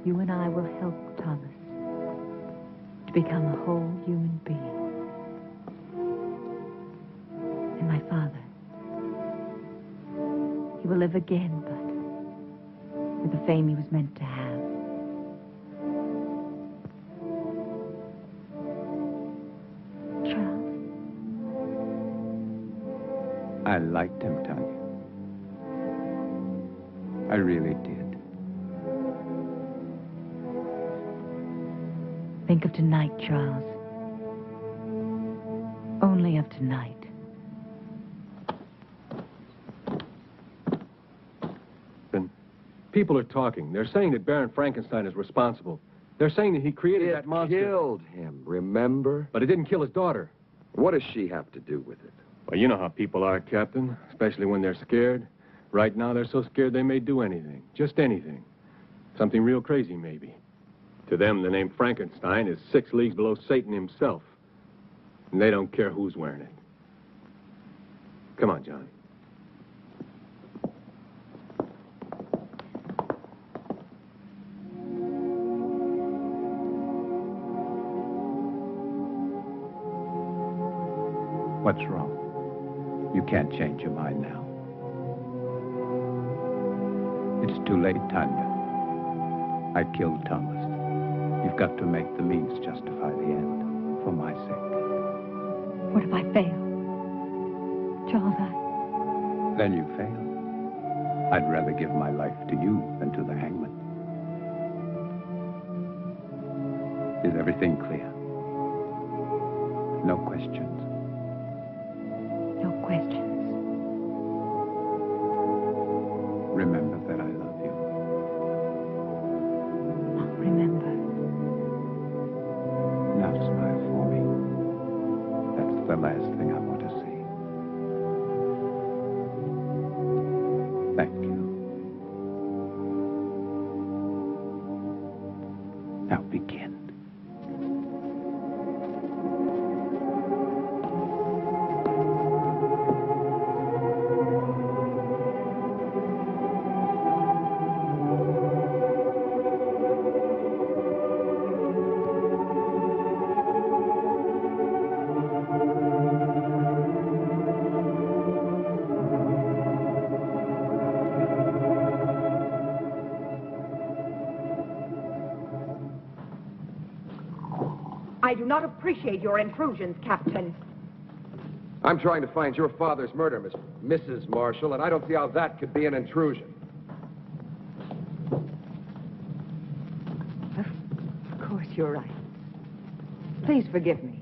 You and I will help Thomas to become a whole human being. And my father, he will live again, but with the fame he was meant to have. Charles? I liked him, Tanya. I really did. Think of tonight, Charles. Only of tonight. People are talking. They're saying that Baron Frankenstein is responsible. They're saying that he created It that monster. killed him, remember? But it didn't kill his daughter. What does she have to do with it? Well, you know how people are, Captain, especially when they're scared. Right now, they're so scared they may do anything. Just anything. Something real crazy, maybe. To them, the name Frankenstein is 6 leagues below Satan himself. And they don't care who's wearing it. Come on, John. What's wrong? You can't change your mind now. It's too late, Tanya. I killed Thomas. You've got to make the means justify the end, for my sake. What if I fail? Charles, Then you fail. I'd rather give my life to you than to the hangman. Is everything clear? No questions. No questions. Remember that I love you. I'll remember. Now smile for me. That's the last thing I want to see. Thank you. Now begin. I do not appreciate your intrusions, Captain. I'm trying to find your father's murder, Mrs. Marshall, and I don't see how that could be an intrusion. Of course, you're right. Please forgive me.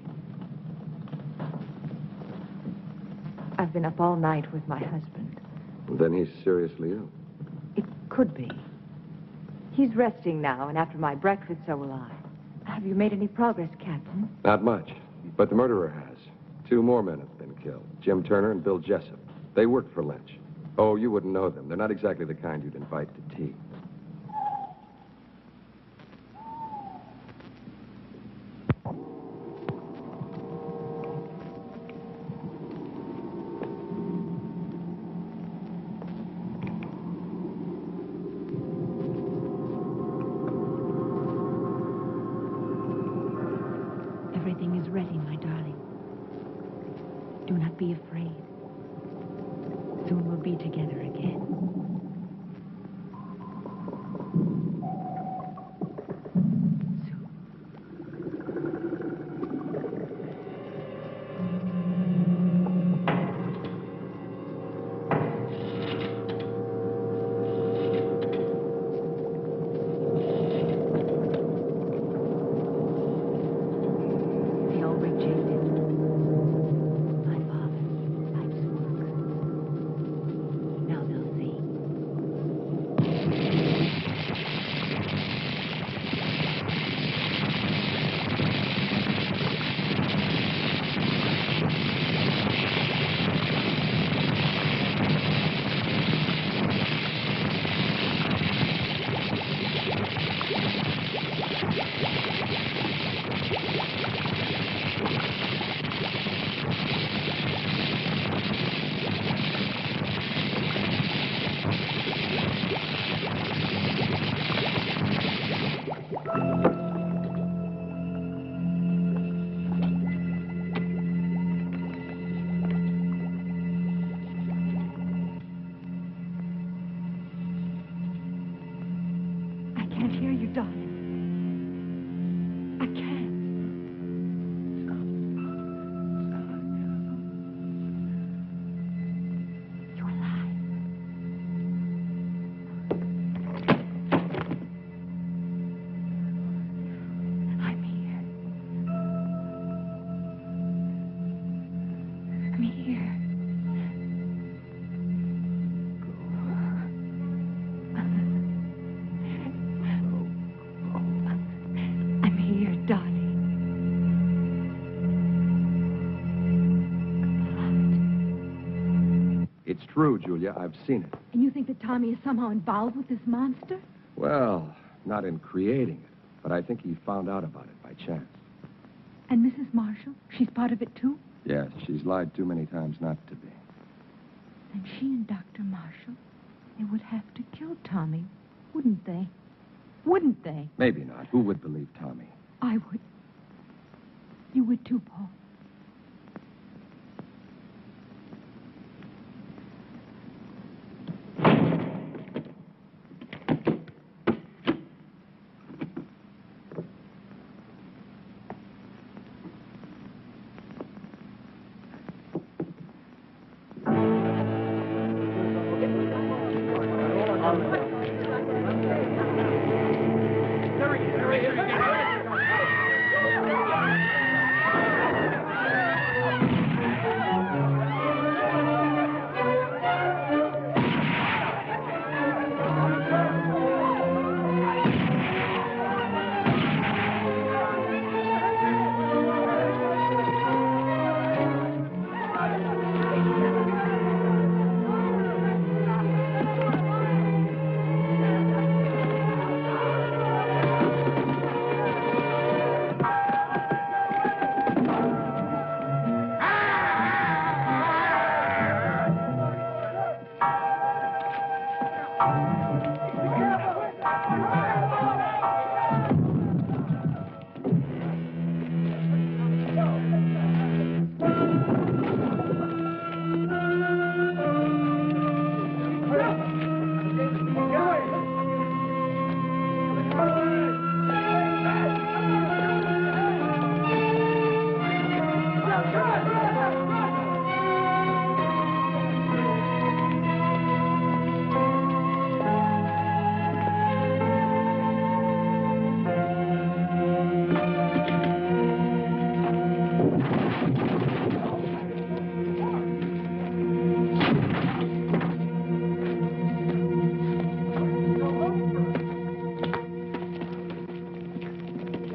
I've been up all night with my husband. Then he's seriously ill. It could be. He's resting now, and after my breakfast, so will I. Have you made any progress, Captain? Not much, but the murderer has. 2 more men have been killed, Jim Turner and Bill Jessup. They worked for Lynch. Oh, you wouldn't know them. They're not exactly the kind you'd invite to tea. Everything is ready, my darling. Do not be afraid. Soon we'll be together again. They all rejected. My father, life's work. Now they'll see. I can't hear you, darling. I can't. You're alive. I'm here. I'm here. through, Julia. I've seen it. And you think that Tommy is somehow involved with this monster? Well, not in creating it, but I think he found out about it by chance. And Mrs. Marshall? She's part of it, too? Yes, she's lied too many times not to be. And she and Dr. Marshall, they would have to kill Tommy, wouldn't they? Wouldn't they? Maybe not. Who would believe Tommy? I would. You would too, Paul.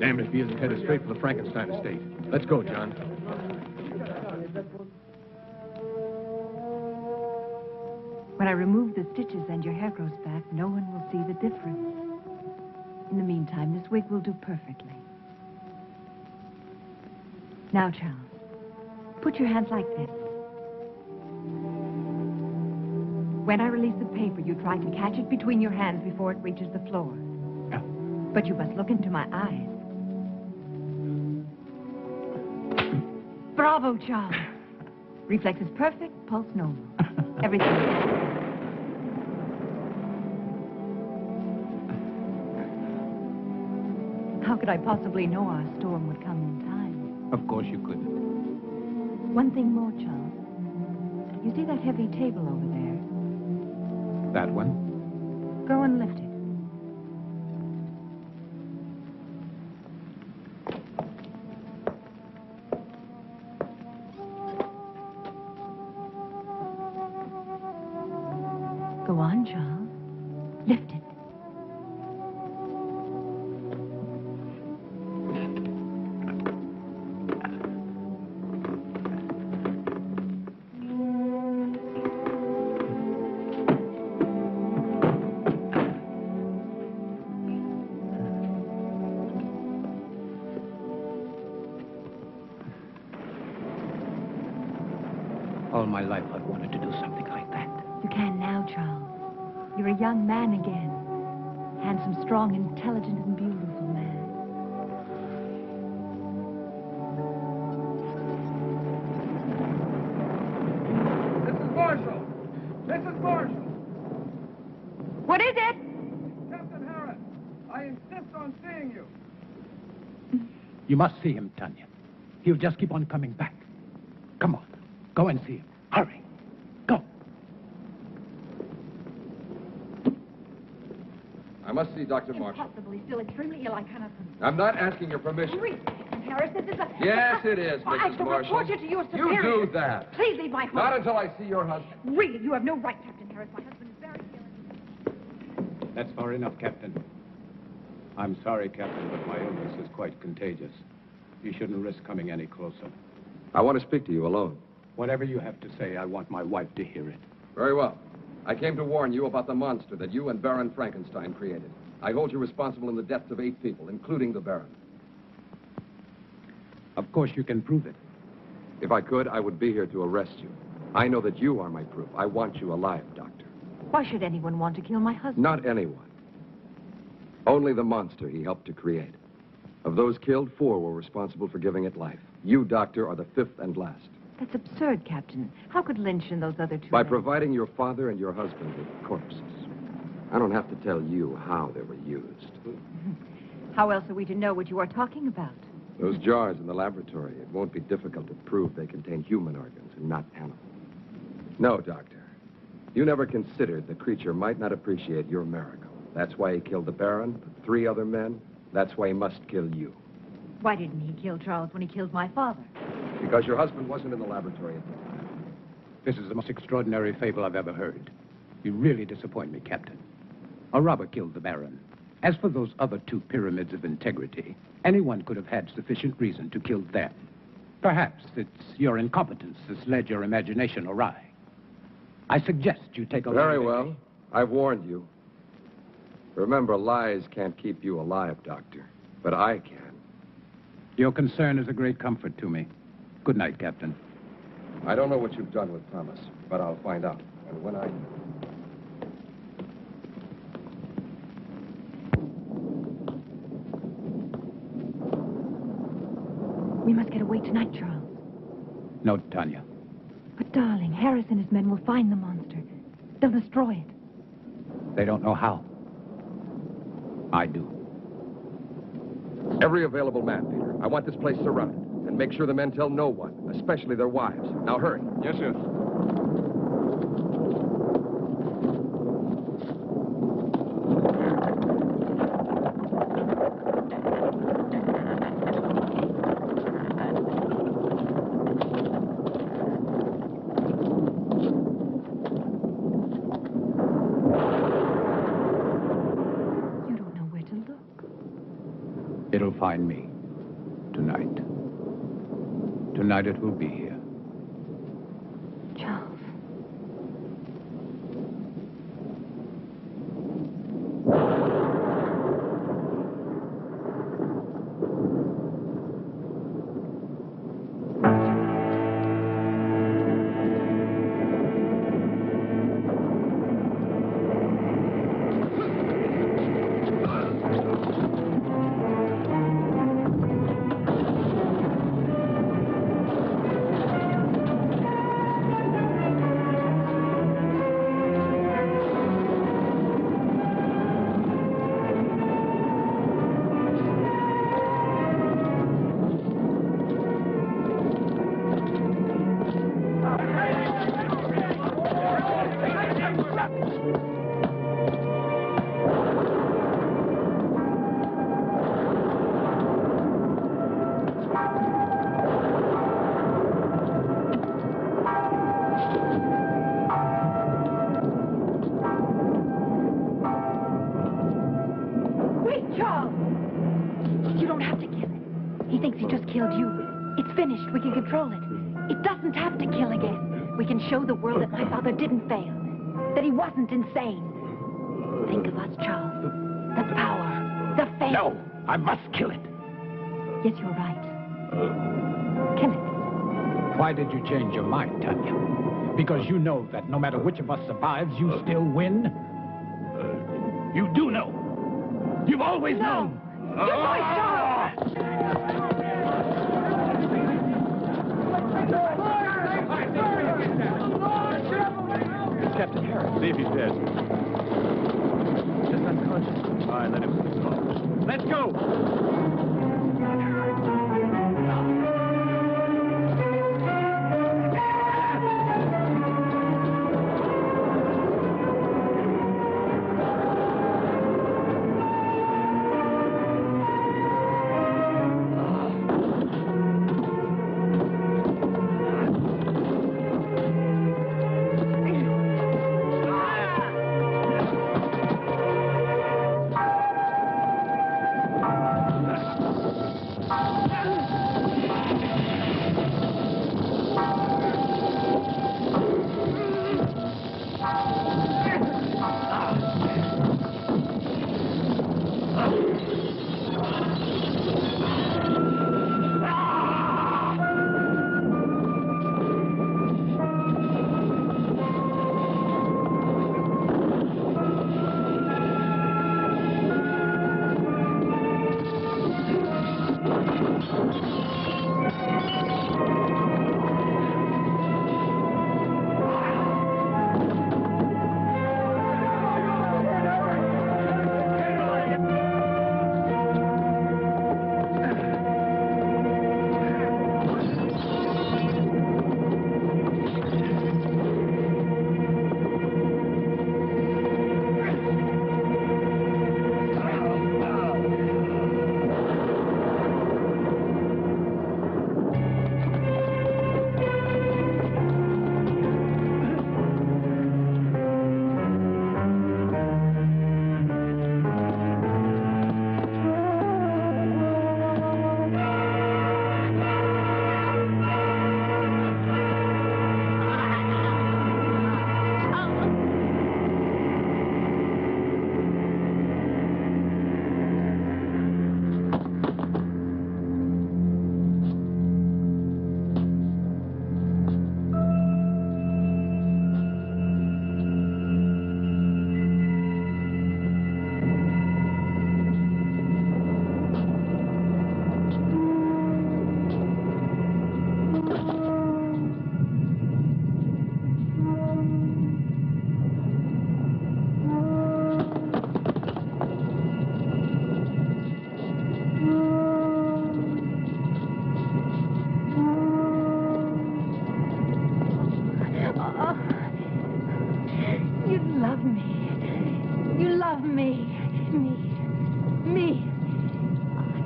Damn it if he isn't headed straight for the Frankenstein estate. Let's go, John. When I remove the stitches and your hair grows back, no one will see the difference. In the meantime, this wig will do perfectly. Now, Charles, put your hands like this. When I release the paper, you try to catch it between your hands before it reaches the floor. But you must look into my eyes. Bravo, Charles. Reflex is perfect, pulse normal. Everything is perfect. How could I possibly know our storm would come in time? Of course you couldn't. One thing more, Charles. You see that heavy table over there? That one? Go and lift it. Go on, Charles. Lift it. All my life I've wanted to do something like that. You can now, Charles. You're a young man again. Handsome, strong, intelligent, and beautiful man. Mrs. Marshall! Mrs. Marshall! What is it? Captain Harris, I insist on seeing you. You must see him, Tanya. He'll just keep on coming back. Come on. Go and see him. Hurry. Go. I must see Dr. Marshall. Impossible. He's still extremely ill. I cannot. I'm not asking your permission. Really, Captain Harris, this is a... Yes, it is, I Mrs. shall Marshall. report you to your You superior. do that. Please leave my home. Not until I see your husband. Really, you have no right, Captain Harris. My husband is very ill. That's far enough, Captain. I'm sorry, Captain, but my illness is quite contagious. You shouldn't risk coming any closer. I want to speak to you alone. Whatever you have to say, I want my wife to hear it. Very well. I came to warn you about the monster that you and Baron Frankenstein created. I hold you responsible in the deaths of 8 people, including the Baron. Of course you can prove it. If I could, I would be here to arrest you. I know that you are my proof. I want you alive, Doctor. Why should anyone want to kill my husband? Not anyone. Only the monster he helped to create. Of those killed, 4 were responsible for giving it life. You, Doctor, are the 5th and last. That's absurd, Captain. How could Lynch and those other 2 By men... providing your father and your husband with corpses. I don't have to tell you how they were used. How else are we to know what you are talking about? Those jars in the laboratory, it won't be difficult to prove they contain human organs and not animal. No, Doctor. You never considered the creature might not appreciate your miracle. That's why he killed the Baron, the 3 other men. That's why he must kill you. Why didn't he kill Charles when he killed my father? Because your husband wasn't in the laboratory at the time. This is the most extraordinary fable I've ever heard. You really disappoint me, Captain. A robber killed the Baron. As for those other 2 pyramids of integrity, anyone could have had sufficient reason to kill them. Perhaps it's your incompetence that's led your imagination awry. I suggest you take a... Very well. I've warned you. Remember, lies can't keep you alive, Doctor. But I can. Your concern is a great comfort to me. Good night, Captain. I don't know what you've done with Thomas, but I'll find out. And when I... We must get away tonight, Charles. No, Tanya. But, darling, Harris and his men will find the monster. They'll destroy it. They don't know how. I do. Every available man, Peter. I want this place surrounded. And make sure the men tell no one, especially their wives. Now, hurry. Yes, sir. It'll find me. Tonight. Tonight it will be here. Charles. We can control it. It doesn't have to kill again. We can show the world that my father didn't fail, that he wasn't insane. Think of us, Charles. The power, the fame. No, I must kill it. Yes, you're right. Kill it. Why did you change your mind, Tanya? Because you know that no matter which of us survives, you still win? You do know. You've always known. Good night, Charles! It's Captain Harris. See if he's dead. Just unconscious. All right, let him go. Let's go!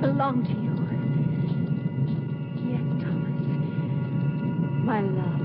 belong to you. Yes, Thomas. My love.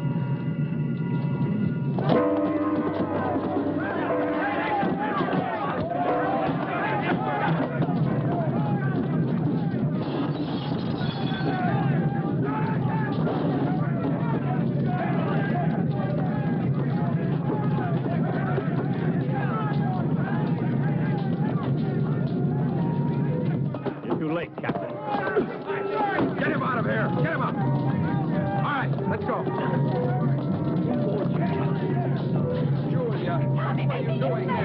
Get him out of here! Get him up! All right, let's go. Julia, what are you doing?